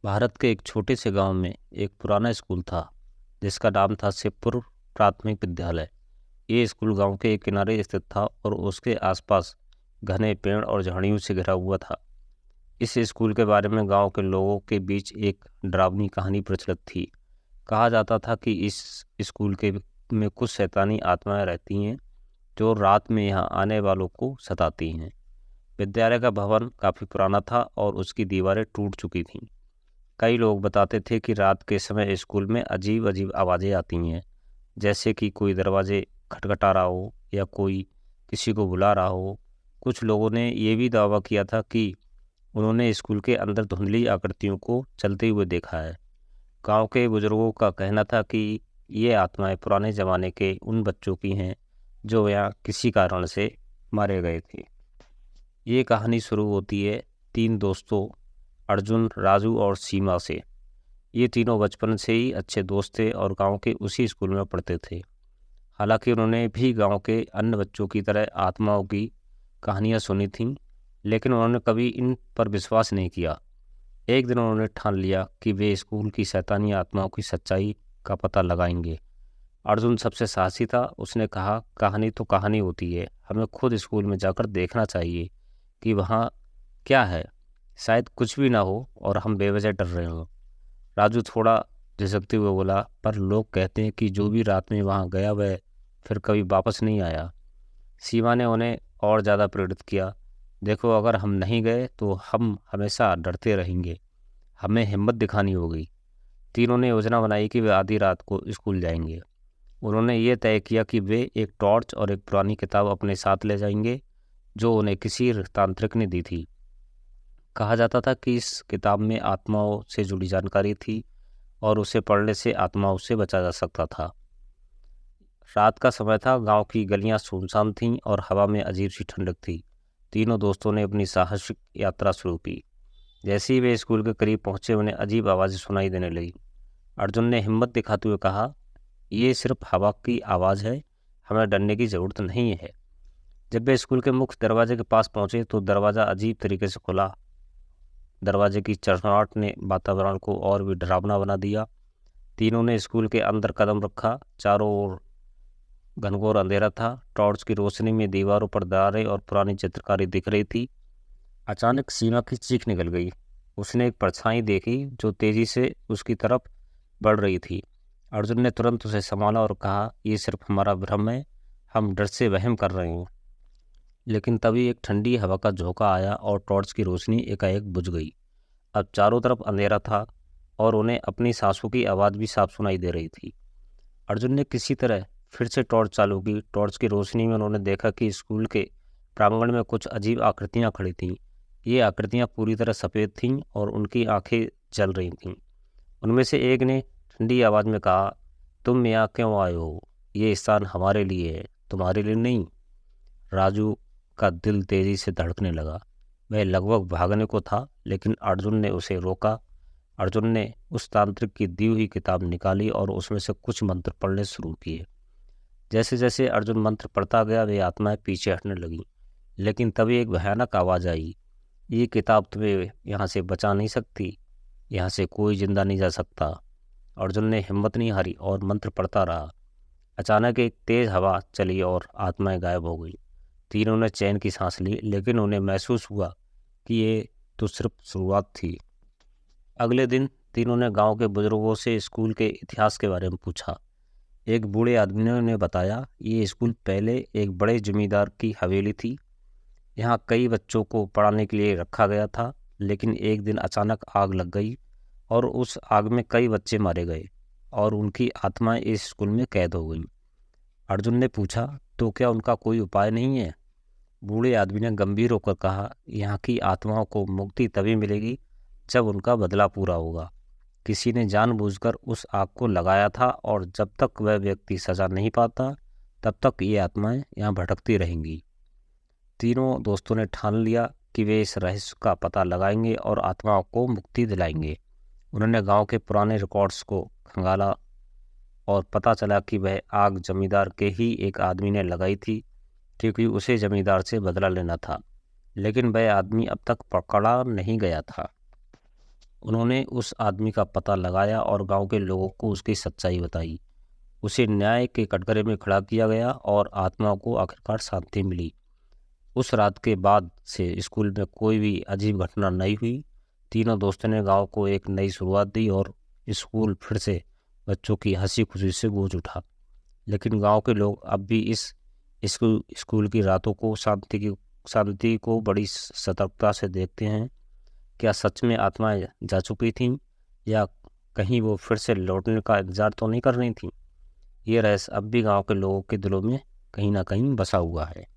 भारत के एक छोटे से गांव में एक पुराना स्कूल था जिसका नाम था शिवपुर प्राथमिक विद्यालय। ये स्कूल गांव के एक किनारे स्थित था और उसके आसपास घने पेड़ और झाड़ियों से घिरा हुआ था। इस स्कूल के बारे में गांव के लोगों के बीच एक डरावनी कहानी प्रचलित थी। कहा जाता था कि इस स्कूल के में कुछ शैतानी आत्माएं रहती हैं जो रात में यहाँ आने वालों को सताती हैं। विद्यालय का भवन काफ़ी पुराना था और उसकी दीवारें टूट चुकी थीं। कई लोग बताते थे कि रात के समय स्कूल में अजीब अजीब आवाज़ें आती हैं, जैसे कि कोई दरवाजे खटखटा रहा हो या कोई किसी को बुला रहा हो। कुछ लोगों ने ये भी दावा किया था कि उन्होंने स्कूल के अंदर धुंधली आकृतियों को चलते हुए देखा है। गांव के बुजुर्गों का कहना था कि ये आत्माएं पुराने ज़माने के उन बच्चों की हैं जो यहाँ किसी कारण से मारे गए थे। ये कहानी शुरू होती है तीन दोस्तों अर्जुन, राजू और सीमा से। ये तीनों बचपन से ही अच्छे दोस्त थे और गांव के उसी स्कूल में पढ़ते थे। हालांकि उन्होंने भी गांव के अन्य बच्चों की तरह आत्माओं की कहानियां सुनी थीं, लेकिन उन्होंने कभी इन पर विश्वास नहीं किया। एक दिन उन्होंने ठान लिया कि वे स्कूल की शैतानी आत्माओं की सच्चाई का पता लगाएंगे। अर्जुन सबसे साहसी था। उसने कहा, कहानी तो कहानी होती है, हमें खुद स्कूल में जाकर देखना चाहिए कि वहाँ क्या है। शायद कुछ भी ना हो और हम बेवजह डर रहे हों। राजू थोड़ा झिझकते हुए बोला, पर लोग कहते हैं कि जो भी रात में वहाँ गया वह फिर कभी वापस नहीं आया। सीमा ने उन्हें और ज़्यादा प्रेरित किया, देखो अगर हम नहीं गए तो हम हमेशा डरते रहेंगे, हमें हिम्मत दिखानी होगी। तीनों ने योजना बनाई कि वे आधी रात को स्कूल जाएंगे। उन्होंने ये तय किया कि वे एक टॉर्च और एक पुरानी किताब अपने साथ ले जाएंगे जो उन्हें किसी तांत्रिक ने दी थी। कहा जाता था कि इस किताब में आत्माओं से जुड़ी जानकारी थी और उसे पढ़ने से आत्माओं से बचा जा सकता था। रात का समय था, गांव की गलियां सुनसान थीं और हवा में अजीब सी ठंडक थी। तीनों दोस्तों ने अपनी साहसिक यात्रा शुरू की। जैसे ही वे स्कूल के करीब पहुंचे उन्हें अजीब आवाज़ें सुनाई देने लगी। अर्जुन ने हिम्मत दिखाते हुए कहा, ये सिर्फ हवा की आवाज़ है, हमें डरने की ज़रूरत नहीं है। जब वे स्कूल के मुख्य दरवाजे के पास पहुंचे तो दरवाज़ा अजीब तरीके से खुला। दरवाजे की चरचराहट ने वातावरण को और भी डरावना बना दिया। तीनों ने स्कूल के अंदर कदम रखा। चारों ओर घनघोर अंधेरा था। टॉर्च की रोशनी में दीवारों पर दरारें और पुरानी चित्रकारी दिख रही थी। अचानक सीमा की चीख निकल गई। उसने एक परछाई देखी जो तेजी से उसकी तरफ बढ़ रही थी। अर्जुन ने तुरंत उसे संभाला और कहा, ये सिर्फ हमारा भ्रम है, हम डर से वहम कर रहे हैं। लेकिन तभी एक ठंडी हवा का झोंका आया और टॉर्च की रोशनी एकाएक बुझ गई। अब चारों तरफ अंधेरा था और उन्हें अपनी सांसों की आवाज़ भी साफ सुनाई दे रही थी। अर्जुन ने किसी तरह फिर से टॉर्च चालू की। टॉर्च की रोशनी में उन्होंने देखा कि स्कूल के प्रांगण में कुछ अजीब आकृतियां खड़ी थीं। ये आकृतियां पूरी तरह सफ़ेद थीं और उनकी आंखें जल रही थीं। उनमें से एक ने ठंडी आवाज़ में कहा, तुम यहाँ क्यों आए हो? ये स्थान हमारे लिए है, तुम्हारे लिए नहीं। राजू का दिल तेजी से धड़कने लगा। वह लगभग भागने को था, लेकिन अर्जुन ने उसे रोका। अर्जुन ने उस तांत्रिक की दी हुई किताब निकाली और उसमें से कुछ मंत्र पढ़ने शुरू किए। जैसे जैसे अर्जुन मंत्र पढ़ता गया वे आत्माएं पीछे हटने लगीं। लेकिन तभी एक भयानक आवाज़ आई, ये किताब तुम्हें यहाँ से बचा नहीं सकती, यहाँ से कोई जिंदा नहीं जा सकता। अर्जुन ने हिम्मत नहीं हारी और मंत्र पढ़ता रहा। अचानक एक तेज हवा चली और आत्माएं गायब हो गई। तीनों ने चैन की सांस ली, लेकिन उन्हें महसूस हुआ कि ये तो सिर्फ शुरुआत थी। अगले दिन तीनों ने गांव के बुजुर्गों से स्कूल के इतिहास के बारे में पूछा। एक बूढ़े आदमी ने बताया, ये स्कूल पहले एक बड़े जमींदार की हवेली थी। यहाँ कई बच्चों को पढ़ाने के लिए रखा गया था, लेकिन एक दिन अचानक आग लग गई और उस आग में कई बच्चे मारे गए और उनकी आत्माएं इस स्कूल में कैद हो गईं। अर्जुन ने पूछा, तो क्या उनका कोई उपाय नहीं है? बूढ़े आदमी ने गंभीर होकर कहा, यहाँ की आत्माओं को मुक्ति तभी मिलेगी जब उनका बदला पूरा होगा। किसी ने जानबूझकर उस आग को लगाया था और जब तक वह व्यक्ति सजा नहीं पाता तब तक ये आत्माएं यहाँ भटकती रहेंगी। तीनों दोस्तों ने ठान लिया कि वे इस रहस्य का पता लगाएंगे और आत्माओं को मुक्ति दिलाएंगे। उन्होंने गांव के पुराने रिकॉर्ड्स को खंगाला और पता चला कि वह आग जमींदार के ही एक आदमी ने लगाई थी, क्योंकि उसे जमींदार से बदला लेना था। लेकिन वह आदमी अब तक पकड़ा नहीं गया था। उन्होंने उस आदमी का पता लगाया और गांव के लोगों को उसकी सच्चाई बताई। उसे न्याय के कटघरे में खड़ा किया गया और आत्मा को आखिरकार शांति मिली। उस रात के बाद से स्कूल में कोई भी अजीब घटना नहीं हुई। तीनों दोस्तों ने गांव को एक नई शुरुआत दी और स्कूल फिर से बच्चों की हंसी खुशी से गूंज उठा। लेकिन गांव के लोग अब भी इस स्कूल की रातों को शांति को बड़ी सतर्कता से देखते हैं। क्या सच में आत्माएं जा चुकी थीं या कहीं वो फिर से लौटने का इंतजार तो नहीं कर रही थीं? ये रहस्य अब भी गांव के लोगों के दिलों में कहीं ना कहीं बसा हुआ है।